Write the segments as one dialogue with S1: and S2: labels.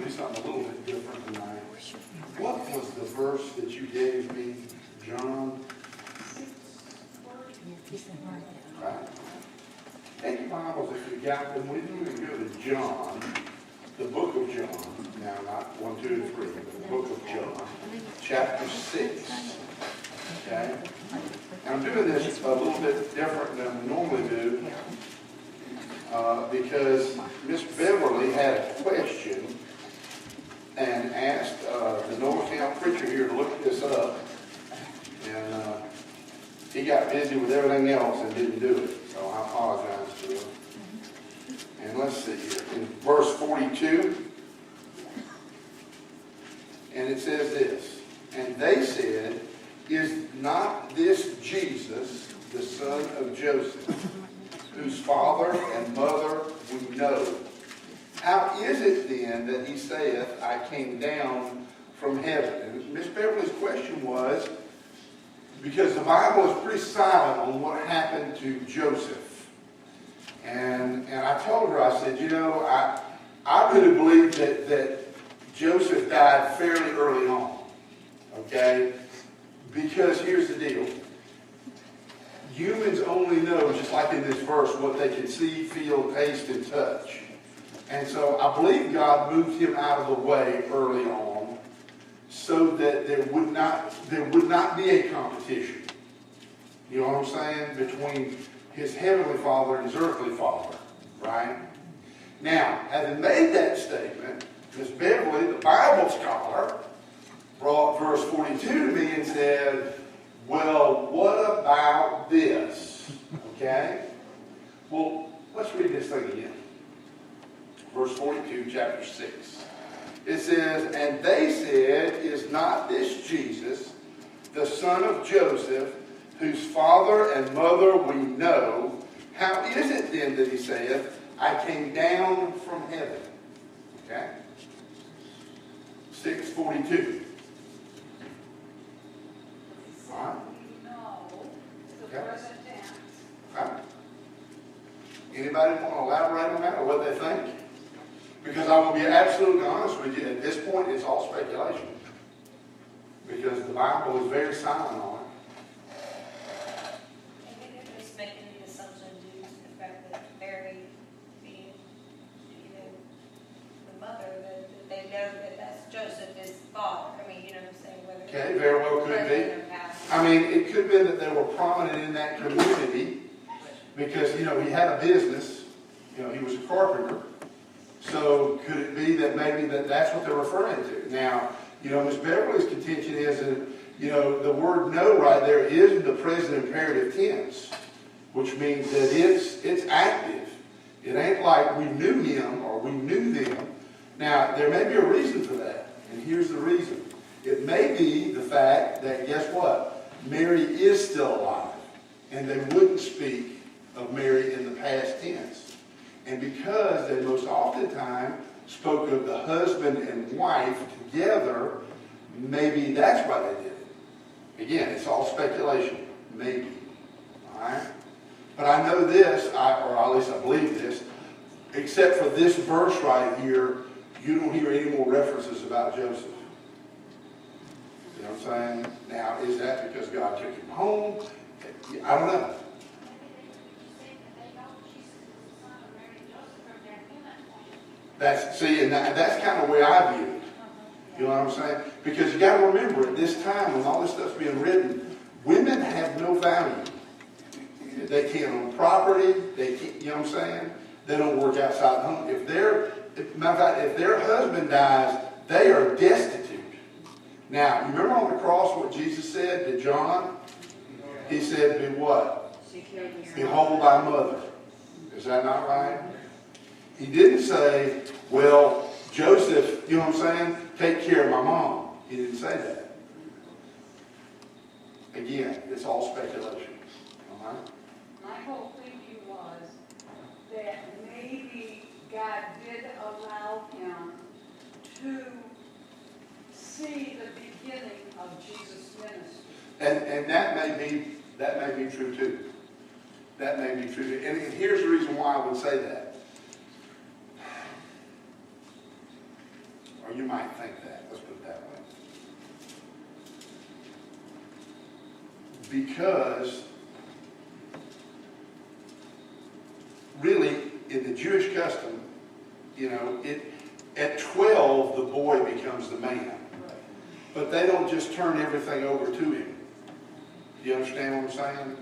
S1: do something a little bit different tonight. What was the verse that you gave me, John? Right. Take your Bibles if you got them with you and go to John, the book of John. Now, not 1, 2, and 3, but the book of John, chapter 6. Okay? And I'm doing this a little bit different than we normally do because Miss Beverly had a question and asked the Northtown preacher here to look this up. And he got busy with everything else and didn't do it. So I apologize to him. And let's see here. In verse 42, and it says this, and they said, is not this Jesus, the son of Joseph, whose father and mother we know? How is it then that he saith, I came down from heaven? And Miss Beverly's question was, because the Bible is pretty silent on what happened to Joseph. And I told her, I said, you know, I really believe that Joseph died fairly early on. Okay? Because here's the deal. Humans only know, just like in this verse, what they can see, feel, taste, and touch. And so I believe God moved him out of the way early on so that there would not be a competition. You know what I'm saying? Between his heavenly father and his earthly father. Right? Now, having made that statement, Miss Beverly, the Bible scholar, brought verse 42 to me and said, well, what about this? Okay? Well, let's read this thing again. Verse 42, chapter 6. It says, and they said, is not this Jesus, the son of Joseph, whose father and mother we know? How is it then that he saith, I came down from heaven? Okay? 6:42. All right?
S2: No, it's the
S1: Okay.
S2: present tense.
S1: Okay. Anybody want to elaborate on that or what they think? Because I will be absolutely honest with you, at this point it's all speculation. Because the Bible is very silent on it.
S3: I think they're just making the assumption due to the fact that Mary being, the mother, that they know that that's Joseph's father. I mean, you know what I'm saying? Whether
S1: Okay, very well could
S3: present
S1: be.
S3: or past.
S1: I mean, it could be that they were prominent in that community because, you know, he had a business. You know, he was a carpenter. So could it be that maybe that's what they're referring to? Now, you know, Ms. Beverly's contention is that, you know, the word know right there is in the present imperative tense, which means that it's active. It ain't like we knew him or we knew them. Now, there may be a reason for that, and here's the reason. It may be the fact that, guess what? Mary is still alive, and they wouldn't speak of Mary in the past tense. And because they most oftentimes spoke of the husband and wife together, maybe that's why they did it. Again, it's all speculation. Maybe. All right? But I know this, or at least I believe this, except for this verse right here, you don't hear any more references about Joseph. You know what I'm saying? Now, is that because God took him home? I don't know. That's kind of the way I view it. You know what I'm saying? Because you got to remember, at this time when all this stuff's being written, women have no value. They can't own property. They can't, you know what I'm saying? They don't work outside the home. If their husband dies, they are destitute. Now, you remember on the cross what Jesus said to John? He said, "Be what? Behold thy mother." Is that not right? He didn't say, well, Joseph, you know what I'm saying? Take care of my mom. He didn't say that. Again, it's all speculation. All right?
S2: My whole thinking was that maybe God did allow him to see the beginning of Jesus' ministry.
S1: And that may be true too. That may be true too. And here's the reason why I would say that. Or you might think that, let's put it that way. Because really, in the Jewish custom, at 12, the boy becomes the man. But they don't just turn everything over to him. Do you understand what I'm saying?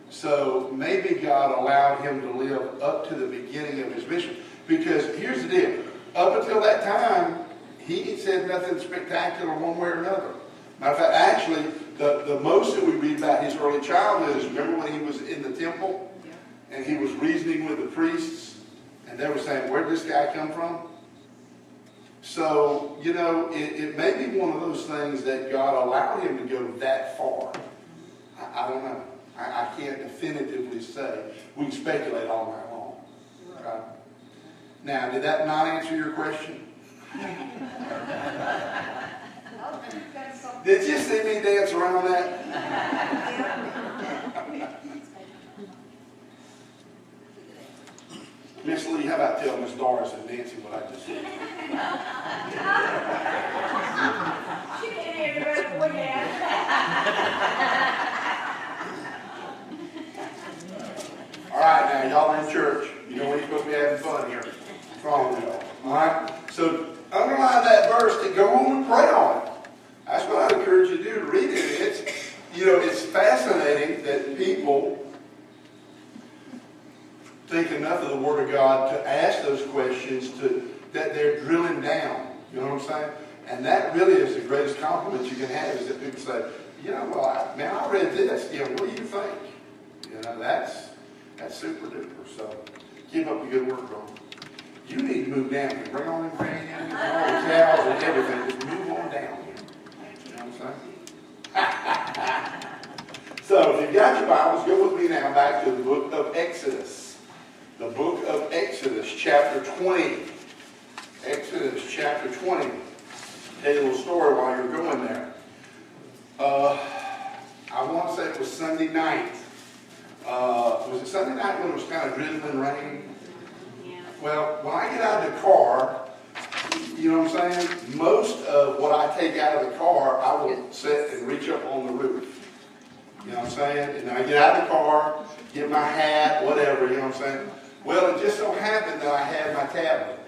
S1: So maybe God allowed him to live up to the beginning of his mission. Because here's the deal. Up until that time, he said nothing spectacular one way or another. Matter of fact, actually, the most that we read about his early childhood is, remember when he was in the temple? And he was reasoning with the priests, and they were saying, where did this guy come from? So, it may be one of those things that God allowed him to go that far. I don't know. I can't definitively say. We can speculate all night long. Right? Now, did that not answer your question? Did you see me dance around that? Miss Lee, how about telling Miss Doris and Nancy what I just said?
S3: She can't hear you right before you
S1: All right, now, y'all in church. You know we're supposed to be having fun here. What's wrong with y'all? All right? So, underline that verse and go on and pray on it. That's what I'd encourage you to do, to read it. It's fascinating that people think enough of the Word of God to ask those questions that they're drilling down. You know what I'm saying? And that really is the greatest compliment you can have, is that people say, I read this. What do you think? That's super duper. So keep up the good work, bro. You need to move down here. Bring on them fans and all the towels and everything. Just move on down here. You know what I'm saying? So if you've got your Bibles, go with me now back to the book of Exodus. The book of Exodus, chapter 20. Exodus, chapter 20. Tell you a little story while you're going there. I want to say it was Sunday night. Was it Sunday night when it was kind of drizzling rain?
S3: Yeah.
S1: Well, when I get out of the car, you know what I'm saying? Most of what I take out of the car, I will sit and reach up on the roof. You know what I'm saying? And then I get out of the car, get my hat, whatever, you know what I'm saying? Well, it just so happened that I had my tablet.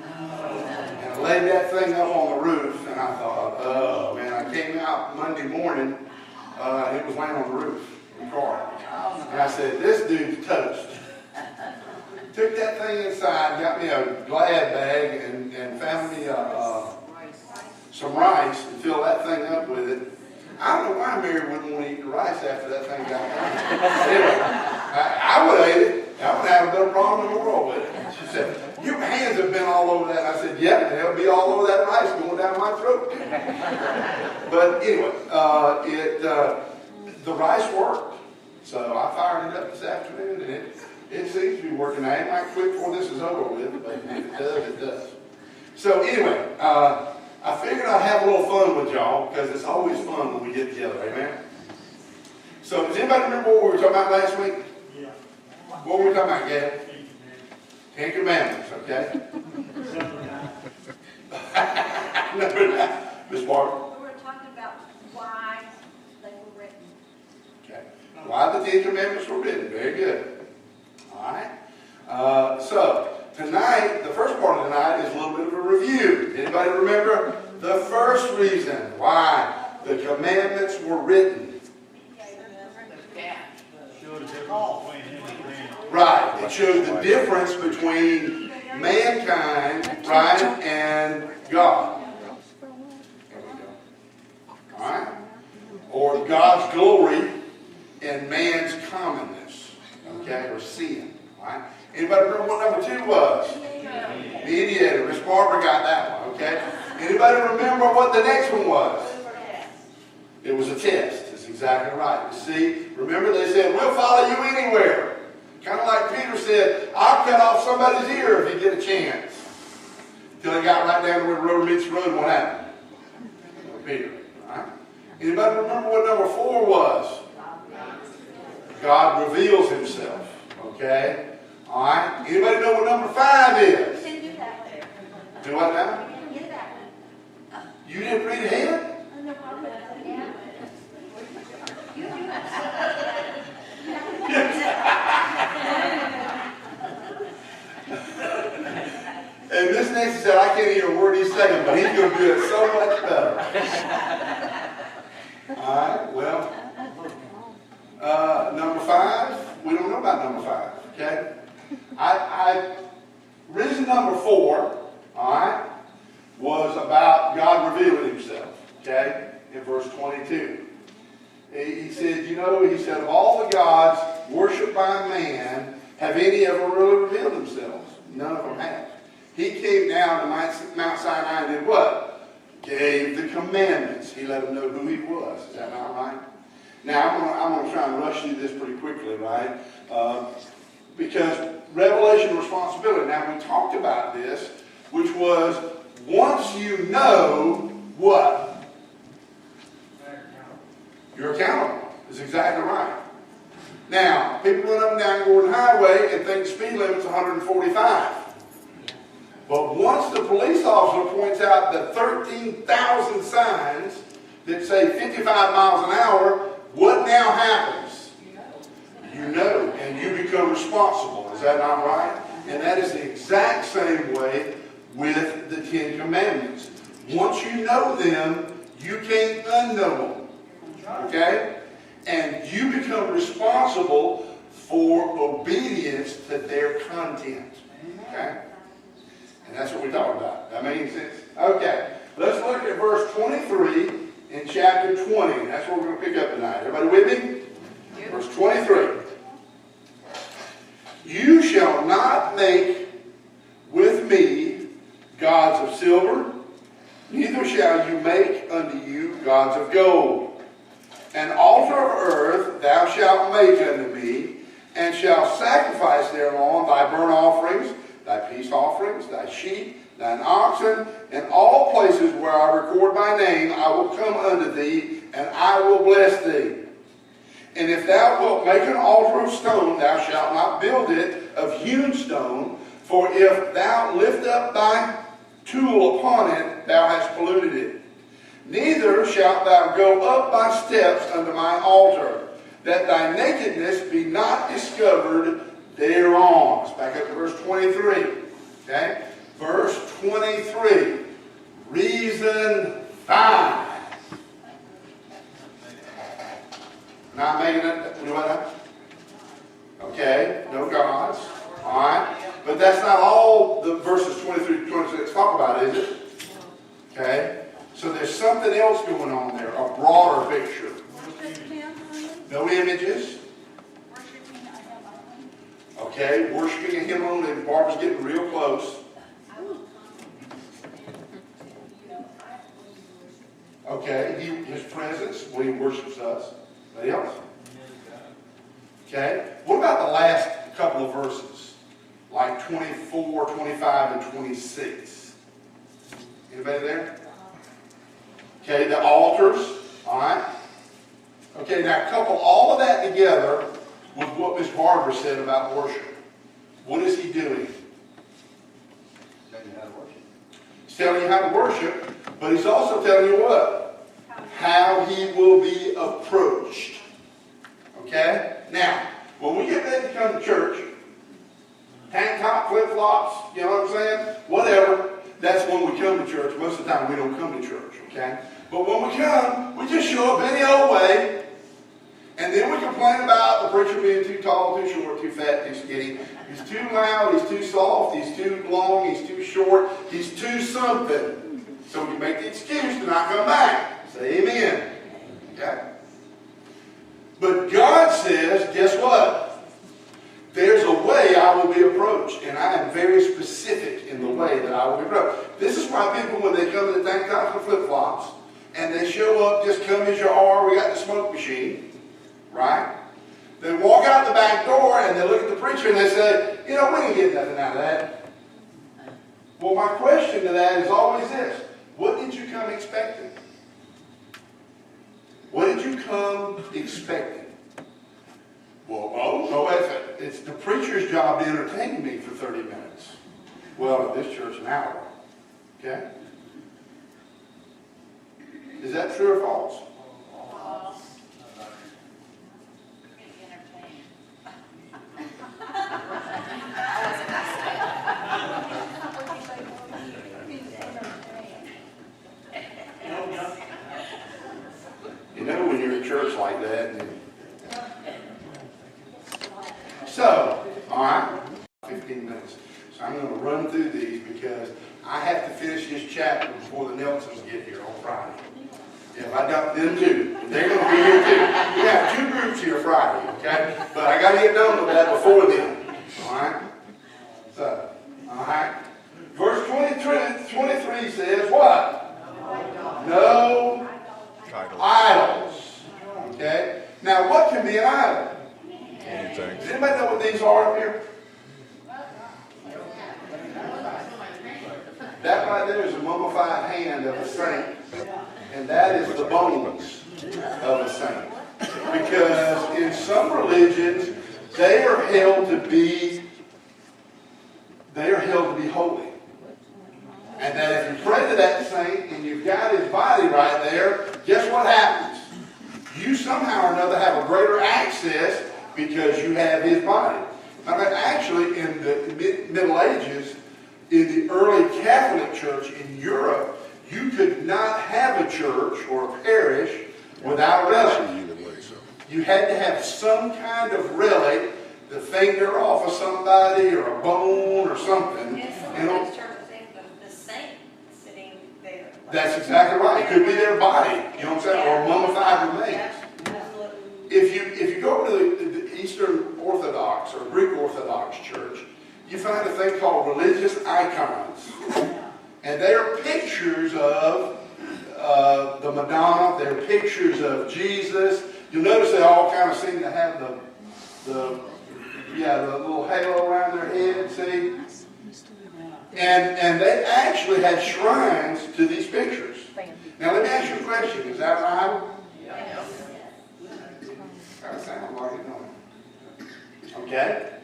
S1: And I laid that thing up on the roof, and I thought, oh, man, I came out Monday morning, and it was laying on the roof of the car. And I said, this dude's toast. Took that thing inside, got me a Glad bag, and found me some rice and filled that thing up with it. I don't know why Mary wouldn't want to eat the rice after that thing got done. Anyway, I would have ate it. I would have no problem in the world with it. She said, your hands have been all over that. And I said, yeah, they'll be all over that rice going down my throat. But anyway, the rice worked. So I fired it up this afternoon, and it seems to be working. I might quit before this is over with, but if it does, it does. So anyway, I figured I'd have a little fun with y'all, because it's always fun when we get together, amen? So does anybody remember what we were talking about last week?
S4: Yeah.
S1: What were we talking about, Gail? Ten Commandments, okay? Number 9. Miss Barbara?
S3: We were talking about why they were written.
S1: Okay. Why the Ten Commandments were written. Very good. All right. So tonight, the first part of tonight is a little bit of a review. Anybody remember the first reason why the commandments were written? Right. It showed the difference between mankind, right, and God. There we go. All right. Or God's glory and man's commonness. Okay, or sin. All right. Anybody remember what number 2 was? Mediator. Miss Barbara got that one. Okay. Anybody remember what the next one was? It was a test. That's exactly right. You see, remember they said, we'll follow you anywhere. Kind of like Peter said, I'll cut off somebody's ear if you get a chance. Until he got right down to where the road meets the road, what happened? Peter. All right. Anybody remember what number 4 was? God reveals himself. Okay? All right. Anybody know what number 5 is? Do what now? And Miss Nancy said, I can't hear a word he's saying, but he's going to do it so much better. All right, well, number 5, we don't know about number 5, okay? Reason number 4, all right, was about God revealing himself, okay, in verse 22. He said, he said, of all the gods worshipped by man, have any ever really revealed themselves? None of them have. He came down to Mount Sinai and did what? Gave the commandments. He let them know who he was. Is that not right? Now, I'm going to try and rush through this pretty quickly, right? Because revelation responsibility. Now, we talked about this, which was once you know what? You're accountable. That's exactly right. Now, people run up and down Gordon Highway and think speed limit's 145. But once the police officer points out the 13,000 signs that say 55 miles an hour, what now happens? You know, and you become responsible. Is that not right? And that is the exact same way with the 10 Commandments. Once you know them, you can't unknow them. Okay? And you become responsible for obedience to their content. Okay? And that's what we talk about. That makes sense? Okay. Let's look at verse 23 in chapter 20. That's what we're going to pick up tonight. Everybody with me? Verse 23. You shall not make with me gods of silver, neither shall you make unto you gods of gold. An altar of earth thou shalt make unto me, and shalt sacrifice thereon thy burnt offerings, thy peace offerings, thy sheep, thine oxen, and all places where I record my name, I will come unto thee, and I will bless thee. And if thou wilt make an altar of stone, thou shalt not build it of hewn stone, for if thou lift up thy tool upon it, thou hast polluted it. Neither shalt thou go up by steps unto my altar, that thy nakedness be not discovered thereon. Let's back up to verse 23. Okay? Verse 23. Reason 5. Not making it, what? Okay, no gods. Alright? But that's not all the verses 23 to 26 talk about, is it? Okay? So there's something else going on there, a broader picture. No images. Okay, worshiping him only. Barbara's getting real close. Okay, his presence when he worships us. Anybody else? Okay, what about the last couple of verses? Like 24, 25, and 26. Anybody there? Okay, the altars. Alright. Okay, now couple all of that together with what Miss Barbara said about worship. What is he doing? He's telling you how to worship, but he's also telling you what? How he will be approached. Okay? Now, when we get ready to come to church, tank top, flip-flops, you know what I'm saying? Whatever. That's when we come to church. Most of the time we don't come to church, okay? But when we come, we just show up any old way, and then we complain about the preacher being too tall, too short, too fat, too skinny. He's too loud, he's too soft, he's too long, he's too short, he's too something. So we make the excuse to not come back. Say amen. Okay? But God says, guess what? There's a way I will be approached, and I am very specific in the way that I will be approached. This is why people, when they come to the tank tops and flip-flops, and they show up, just come as you are, we got the smoke machine, right? They walk out the back door, and they look at the preacher, and they say, you know, we didn't get nothing out of that. Well, my question to that is always this. What did you come expecting? What did you come expecting? Well, oh, no, it's the preacher's job to entertain me for 30 minutes. Well, at this church, an hour. Okay? Is that true or false?
S3: False.
S1: with that. So, all right, 15 minutes. So I'm going to run through these because I have to finish this chapter before the Nelsons get here on Friday. If I dump them too, they're going to be here too. We have 2 groups here Friday, okay? But I got to get done with that before then. All right? So, all right. Verse 23 says what? No idols. Okay? Now, what can be an idol?
S4: Anything.
S1: Does anybody know what these are up here? That right there is a mummified hand of a saint. And that is the bones of a saint. Because in some religions, they are held to be holy. And that if you pray to that saint and you've got his body right there, guess what happens? You somehow or another have a greater access because you have his body. I mean, actually, in the Middle Ages, in the early Catholic Church in Europe, you could not have a church or a parish without a relic. You had to have some kind of relic, the finger off of somebody or a bone or something.
S3: And some of these churches have the saint sitting there.
S1: That's exactly right. It could be their body, you know what I'm saying, or mummified remains. If you go to the Eastern Orthodox or Greek Orthodox Church, you find a thing called religious icons. And they are pictures of the Madonna. They're pictures of Jesus. You'll notice they all kind of seem to have the little halo around their head, see? And they actually had shrines to these pictures. Now let me ask you a question. Is that an idol? That sounds like it, don't it? Okay.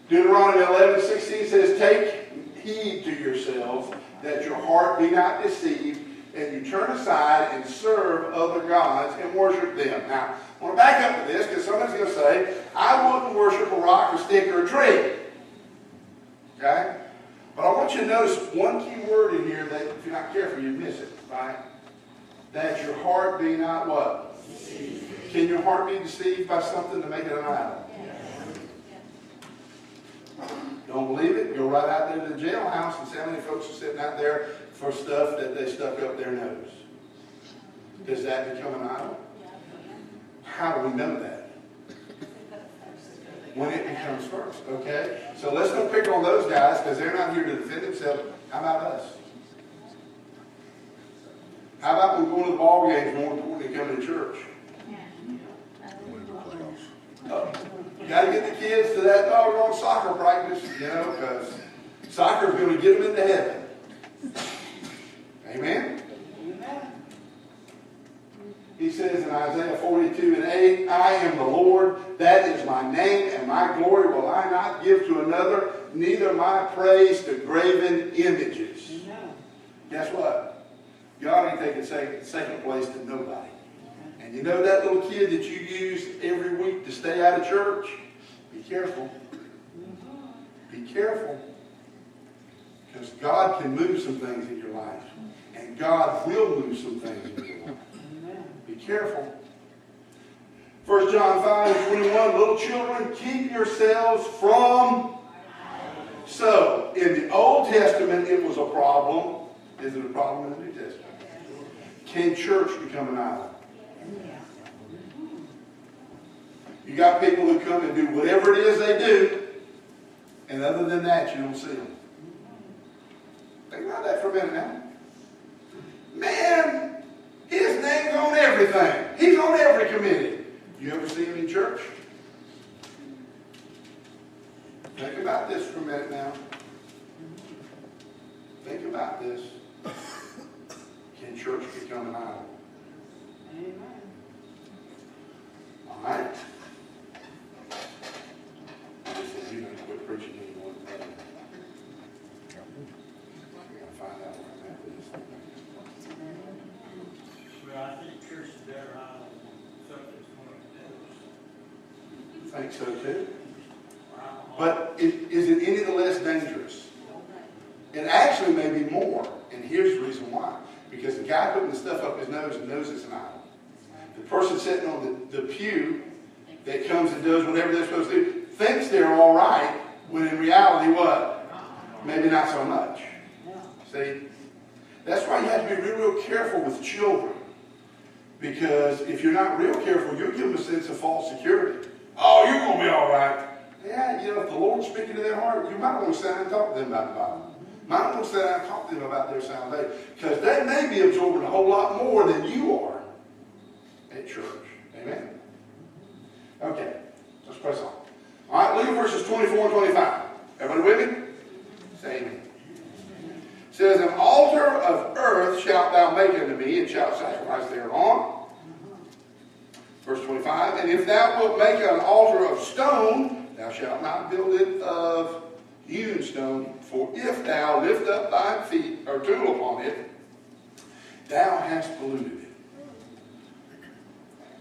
S1: Deuteronomy 11:16 says, "Take heed to yourselves that your heart be not deceived, and you turn aside and serve other gods and worship them." Now, I want to back up to this because somebody's going to say, "I wouldn't worship a rock, a stick, or a tree." Okay? But I want you to notice one key word in here that if you're not careful, you miss it, right? That your heart be not what? Deceived. Can your heart be deceived by something to make it an idol? Don't believe it? Go right out there to the jailhouse and see how many folks are sitting out there for stuff that they stuck up their nose. Does that become an idol? How do we know that? When it becomes first, okay? So let's don't pick on those guys because they're not here to defend themselves. How about us? How about when going to the ball games more important than coming to church? You got to get the kids to that doggone soccer practice, you know, because soccer is going to get them into heaven. Amen? He says in Isaiah 42:8, "I am the Lord, that is my name, and my glory will I not give to another, neither my praise to graven images." Guess what? God ain't taking second place to nobody. And you know that little kid that you use every week to stay out of church? Be careful. Be careful. Because God can move some things in your life. And God will move some things in your life. Be careful. 1 John 5:21, "Little children, keep yourselves from..." So, in the Old Testament, it was a problem. Is it a problem in the New Testament? Can church become an idol? You got people who come and do whatever it is they do, and other than that, you don't see them. Think about that for a minute now. Man, his name's on everything. He's on every committee. You ever see him in church? Think about this for a minute now. Think about this. Can church become an idol? Amen. All right. You don't quit preaching anymore. I gotta find out where I'm at with this.
S5: Well, I think church is better idol than something that's going to do.
S1: Think so too. But is it any the less dangerous? It actually may be more. And here's the reason why. Because the guy putting the stuff up his nose and knows it's an idol. The person sitting on the pew that comes and does whatever they're supposed to do thinks they're all right, when in reality what? Maybe not so much. See? That's why you have to be real careful with children. Because if you're not real careful, you'll give them a sense of false security. Oh, you're going to be all right. Yeah, you know, if the Lord's speaking to their heart, you might want to sit down and talk to them about the Bible. Might want to sit down and talk to them about their salvation. Because they may be absorbing a whole lot more than you are at church. Amen? Okay, let's press on. All right, look at verses 24 and 25. Everybody with me? Say amen. It says, an altar of earth shalt thou make unto me, and shalt sacrifice thereon. Verse 25, and if thou wilt make an altar of stone, thou shalt not build it of hewn stone, for if thou lift up thy feet or tool upon it, thou hast polluted it.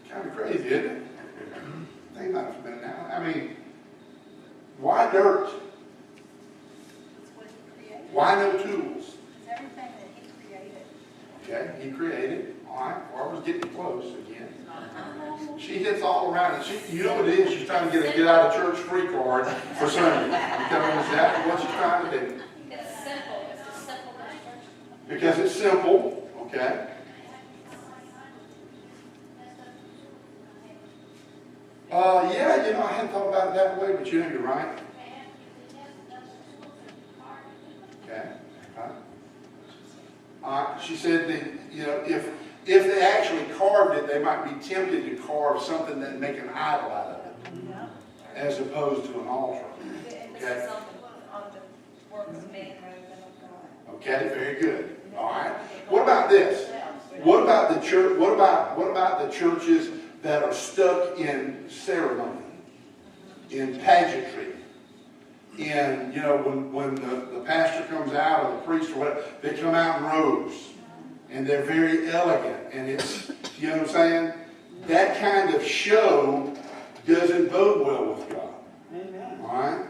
S1: Kind of crazy, isn't it? Think about it for a minute now. I mean, why dirt?
S3: That's what he created.
S1: Why no tools?
S3: It's everything that he created.
S1: Okay, he created. All right, Barbara's getting close again. She hits all around it. You know what it is? She's trying to get a get out of church free card for Sunday. I'm telling you exactly what she's trying to do.
S3: It's simple. It's a simple instruction.
S1: Because it's simple, okay? Yeah, you know, I hadn't thought about it that way, but you know, you're right. Okay. She said that, you know, if they actually carved it, they might be tempted to carve something that make an idol out of it, as opposed to an altar.
S3: And this is on the works of man rather than of God.
S1: Okay, very good. All right. What about this? What about the church? What about the churches that are stuck in ceremony, in pageantry, in, you know, when the pastor comes out or the priest or whatever, they come out in robes and they're very elegant, and it's, you know what I'm saying? That kind of show doesn't bode well with God.
S5: Amen.
S1: All right.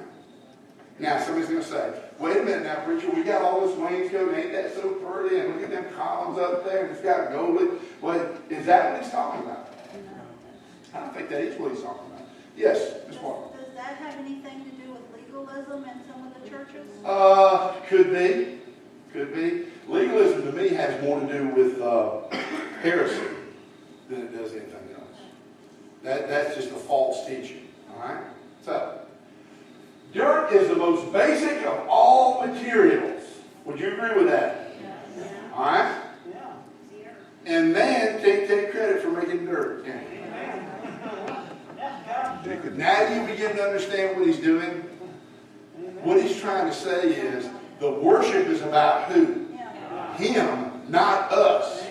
S1: Now somebody's going to say, wait a minute now, preacher, we got all this wainscot, ain't that so pretty? And look at them columns up there, and it's got gold. Well, is that what he's talking about? I don't think that is what he's talking about. Yes, Ms. Martin.
S4: Does that have anything to do with legalism in some of the churches?
S1: Could be. Could be. Legalism to me has more to do with heresy than it does anything else. That's just a false teaching. All right? So, dirt is the most basic of all materials. Would you agree with that?
S4: Yeah.
S1: All right?
S5: Yeah.
S1: And man can't take credit for making dirt, can he? Now you begin to understand what he's doing. What he's trying to say is the worship is about who? Him, not us.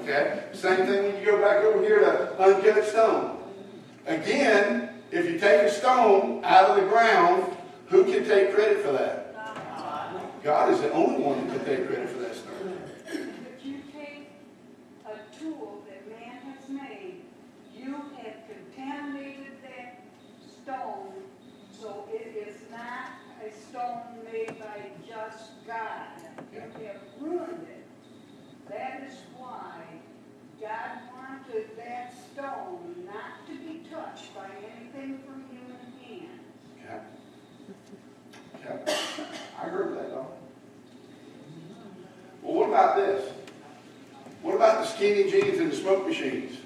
S1: Okay? Same thing when you go back over here to uncut stone. Again, if you take a stone out of the ground, who can take credit for that? God is the only one that can take credit for that stone.
S2: If you take a tool that man has made, you have contaminated that stone, so it is not a stone made by just God. You have ruined it. That is why God wanted that stone not to be touched by anything from human hands.
S1: Okay. Okay. I agree with that, though. Well, what about this? What about the skinny jeans and the smoke machines?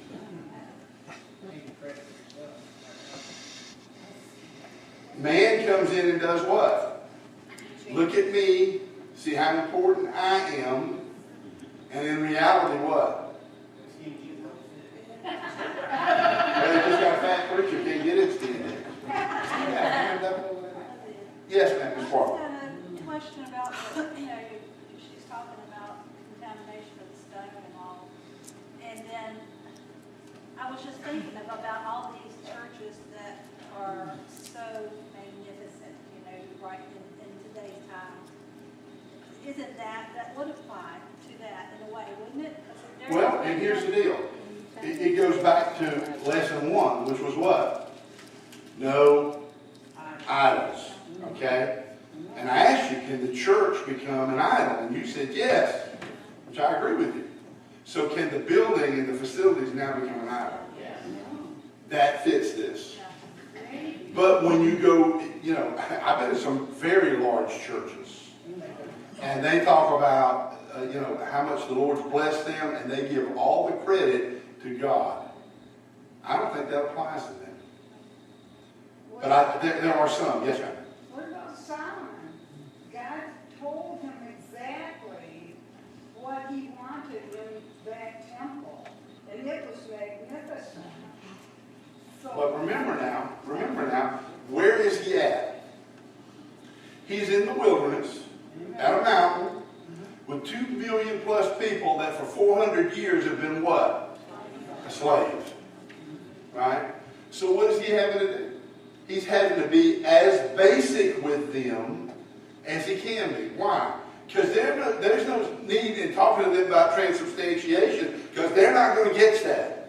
S1: Man comes in and does what? Look at me, see how important I am, and in reality, what? Well, they just got a fat preacher, can't get it skinny. Yes, ma'am, Ms. Parker.
S4: I just got a question about, she's talking about contamination of the stone and all. And then I was just thinking about all these churches that are so magnificent, right in today's time. Isn't that would apply to that in a way, wouldn't it?
S1: Well, and here's the deal. It goes back to lesson 1, which was what? No idols. Okay? And I asked you, can the church become an idol? And you said yes, which I agree with you. So can the building and the facilities now become an idol? That fits this. But when you go, you know, I've been to some very large churches, and they talk about, you know, how much the Lord's blessed them, and they give all the credit to God. I don't think that applies to them. But there are some. Yes, ma'am.
S2: What about Solomon? God told him exactly what he wanted in that temple, and it was magnificent.
S1: But
S2: So,
S1: remember now, where is he at? He's in the wilderness, at a mountain, with 2 million plus people that for 400 years have been what? Slaves. Right? So what is he having to do? He's having to be as basic with them as he can be. Why? Because there's no need in talking to them about transubstantiation, because they're not going to get that.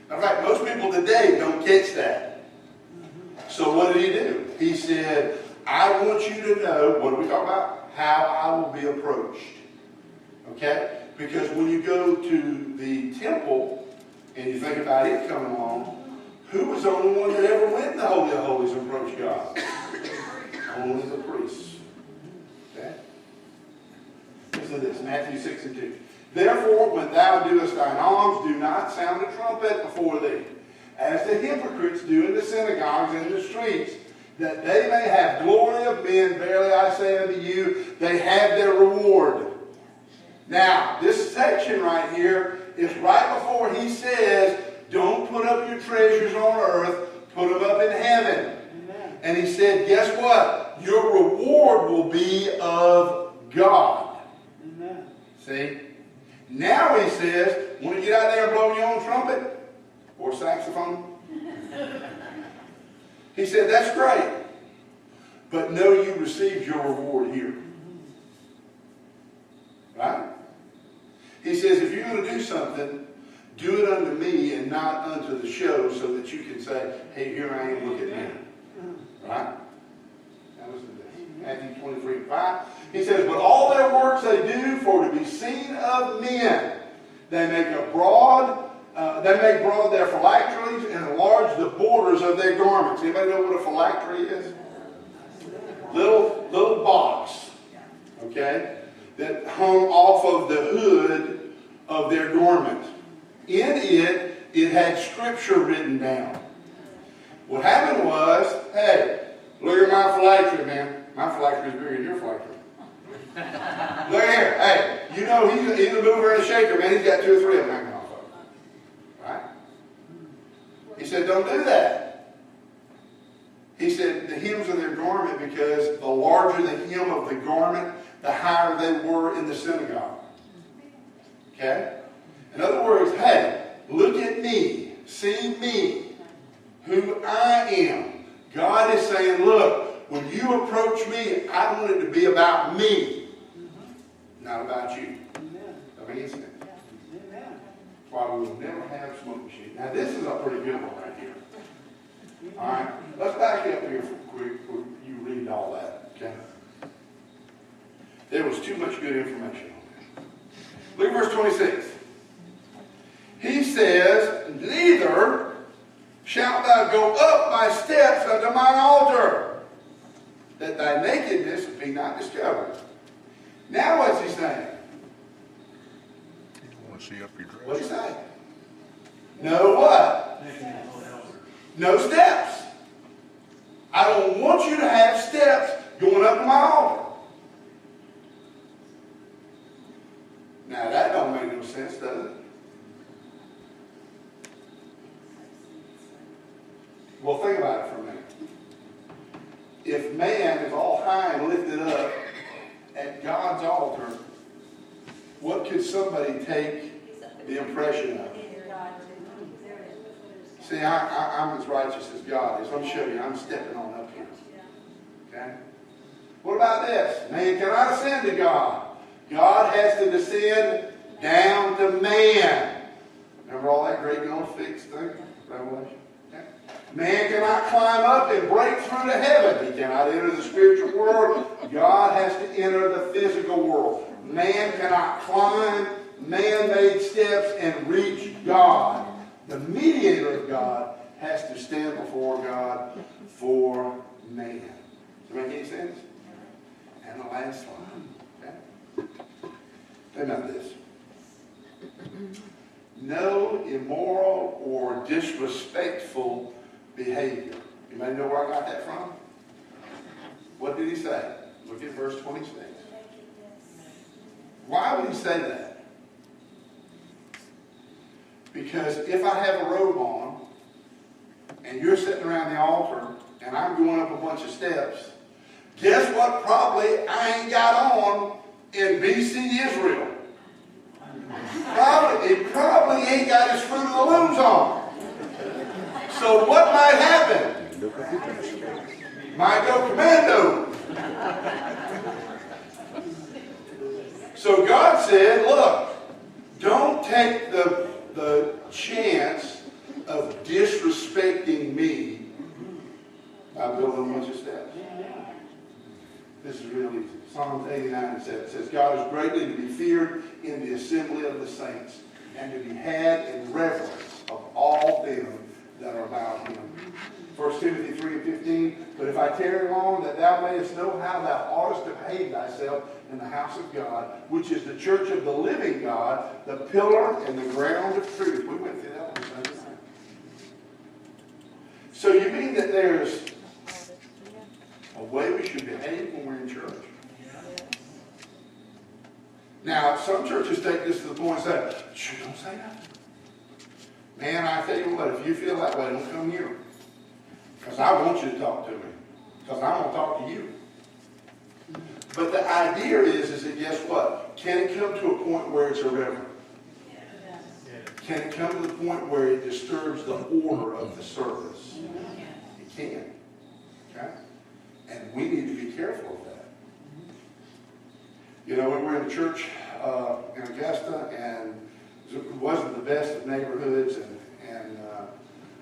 S1: In fact, most people today don't catch that. So what did he do? He said, I want you to know, what do we talk about? How I will be approached. Okay? Because when you go to the temple, and you think about it coming along, who was the only one that ever went in the Holy of Holies and approached God? Only the priests. Okay? Listen to this, Matthew 6:2. Therefore, when thou doest thine alms, do not sound a trumpet before thee, as the hypocrites do in the synagogues and in the streets, that they may have glory of men. Verily I say unto you, they have their reward. Now, this section right here is right before he says, don't put up your treasures on earth, put them up in heaven. Amen. And he said, guess what? Your reward will be of God. Amen. See? Now he says, want to get out there and blow your own trumpet? Or saxophone? He said, that's great. But know you received your reward here. Right? He says, if you're going to do something, do it unto me and not unto the show, so that you can say, hey, here I am, look at me. Right? Now listen to this. Matthew 23:5. He says, but all their works they do for to be seen of men. They make broad their phylacteries and enlarge the borders of their garments. Anybody know what a phylactery is? Little box. Okay? That hung off of the hood of their garment. In it had scripture written down. What happened was, hey, look at my phylactery, man. My phylactery is bigger than your phylactery. Look here, hey, you know he's a mover and a shaker, man. He's got 2 or 3 of them hanging off of him. Right? He said, don't do that. He said, the hems of their garment, because the larger the hem of the garment, the higher they were in the synagogue. Okay? In other words, hey, look at me. See me. Who I am. God is saying, look, when you approach me, I want it to be about me. Not about you. That makes sense. That's why we will never have smoke machine. Now this is a pretty good one right here. Alright, let's back up here for quick before you read all that. Okay? There was too much good information on that. Look at verse 26. He says, neither shalt thou go up my steps unto mine altar, that thy nakedness be not discovered. Now what's he saying?
S6: You want to see up your dress?
S1: What's he saying? No what? No steps. I don't want you to have steps going up to my altar. Now that don't make no sense, does it? Well, think about it for a minute. If man is all high and lifted up at God's altar, what could somebody take the impression of? See, I'm as righteous as God is. Let me show you. I'm stepping on up here. Okay? What about this? Man cannot ascend to God. God has to descend down to man. Remember all that great Gnostic fixed thing? Revelation? Okay? Man cannot climb up and break through to heaven. He cannot enter the spiritual world. God has to enter the physical world. Man cannot climb man-made steps and reach God. The mediator of God has to stand before God for man. Does that make any sense? And the last slide. Okay? Think about this. No immoral or disrespectful behavior. Anybody know where I got that from? What did he say? Look at verse 26. Why would he say that? Because if I have a robe on, and you're sitting around the altar, and I'm going up a bunch of steps, guess what probably I ain't got on in BC Israel? He probably ain't got his Fruit of the Looms on. So what might happen? Might go commando. So God said, look, don't take the chance of disrespecting me by building a bunch of steps. This is real easy. Psalms 89 says, God is greatly to be feared in the assembly of the saints, and to be had in reverence of all them that are about him. 1 Timothy 3:15, but if I tarry long, that thou mayest know how thou oughtest to behave thyself in the house of God, which is the church of the living God, the pillar and the ground of truth. We went through that one Sunday night. So you mean that there's a way we should behave when we're in church? Now, some churches take this to the point and say, shh, don't say nothing. Man, I tell you what, if you feel that way, don't come here. Because I want you to talk to me. Because I'm going to talk to you. But the idea is that guess what? Can it come to a point where it's irreverent? Can it come to the point where it disturbs the order of the service? It can. Okay? And we need to be careful of that. You know, we were in a church in Augusta, and it wasn't the best of neighborhoods, and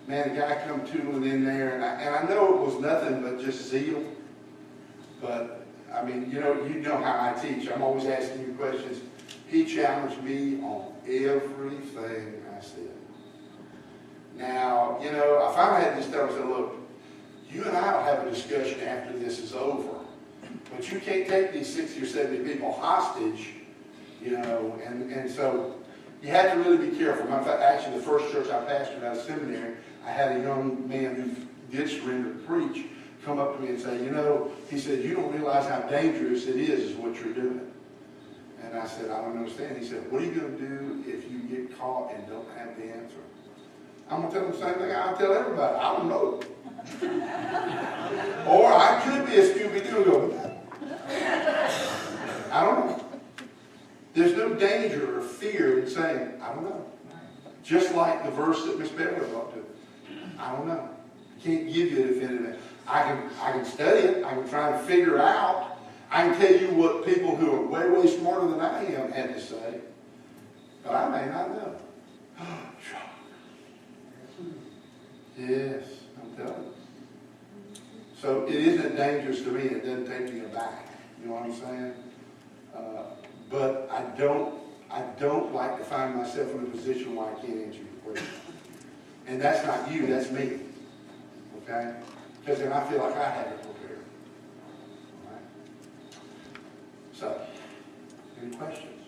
S1: man, a guy come tooling in there, and I know it was nothing but just zeal, but I mean, you know how I teach. I'm always asking you questions. He challenged me on everything I said. Now, you know, I finally had to tell him, I said, look, you and I will have a discussion after this is over. But you can't take these 60 or 70 people hostage, you know, and so you have to really be careful. Matter of fact, actually, the first church I pastored out of seminary, I had a young man who did surrender to preach come up to me and say, you know, he said, you don't realize how dangerous it is what you're doing. And I said, I don't understand. He said, what are you going to do if you get caught and don't have the answer? I'm going to tell him the same thing I tell everybody. I don't know. Or I could be a Scooby-Doo and go, I don't know. There's no danger or fear in saying, I don't know. Just like the verse that Miss Beverly brought to. I don't know. I can't give you a definitive. I can study it. I can try and figure out. I can tell you what people who are way, way smarter than I am had to say. But I may not know. Yes, I'm telling you. So it isn't dangerous to me. It doesn't take me aback. You know what I'm saying? But I don't like to find myself in a position where I can't answer your question. And that's not you, that's me. Okay? Because then I feel like I have it prepared. All right? So, any questions?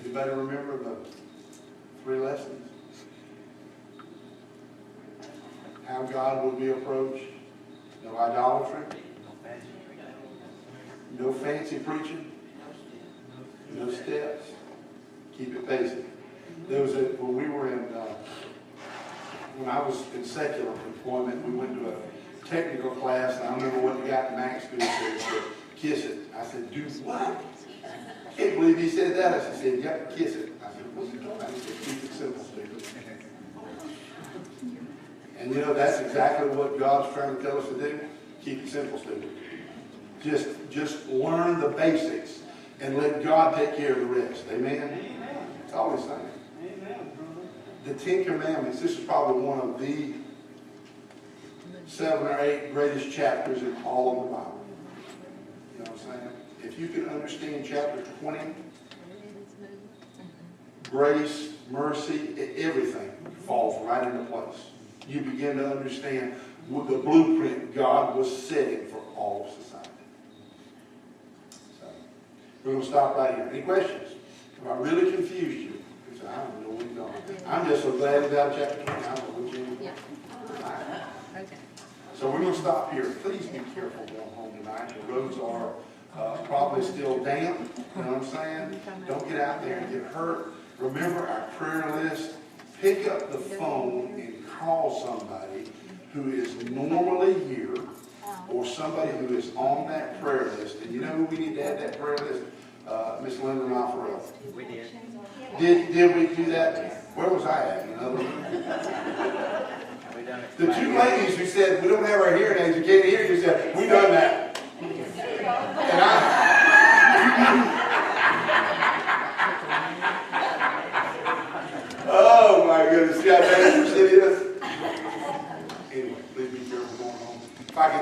S1: Anybody remember the 3 lessons? How God will be approached. No idolatry. No fancy preaching. No steps. Keep it basic. There was when we were in, when I was in secular employment, we went to a technical class, and I remember what the guy at Mac School said, kiss it. I said, do what? I can't believe he said that. I said, you have to kiss it. I said, what's he talking about? He said, keep it simple, stupid. And you know, that's exactly what God's trying to tell us to do. Keep it simple, stupid. Just learn the basics and let God take care of the rest. Amen?
S5: Amen.
S1: That's all he's saying.
S5: Amen, brother.
S1: The 10 Commandments, this is probably one of the 7 or 8 greatest chapters in all of the Bible. You know what I'm saying? If you can understand chapter 20, grace, mercy, everything falls right into place. You begin to understand what the blueprint God was setting for all of society. So, we're going to stop right here. Any questions? Have I really confused you? Because I don't know what you're doing. I'm just so glad it's out of chapter 20. I don't know what you're doing.
S6: Okay.
S1: So we're going to stop here. Please be careful going home tonight. The roads are probably still damp. You know what I'm saying? Don't get out there and get hurt. Remember our prayer list. Pick up the phone and call somebody who is normally here or somebody who is on that prayer list. And you know who we need to add that prayer list? Miss Linda Malfarrell.
S5: We did.
S1: Did we do that? Where was I at? In other words?
S5: We done it.
S1: The two ladies who said, we don't have our hearing aids, you can't hear, you said, we done that. And oh my goodness, see how dangerous it is? Anyway, please be careful going home. If I can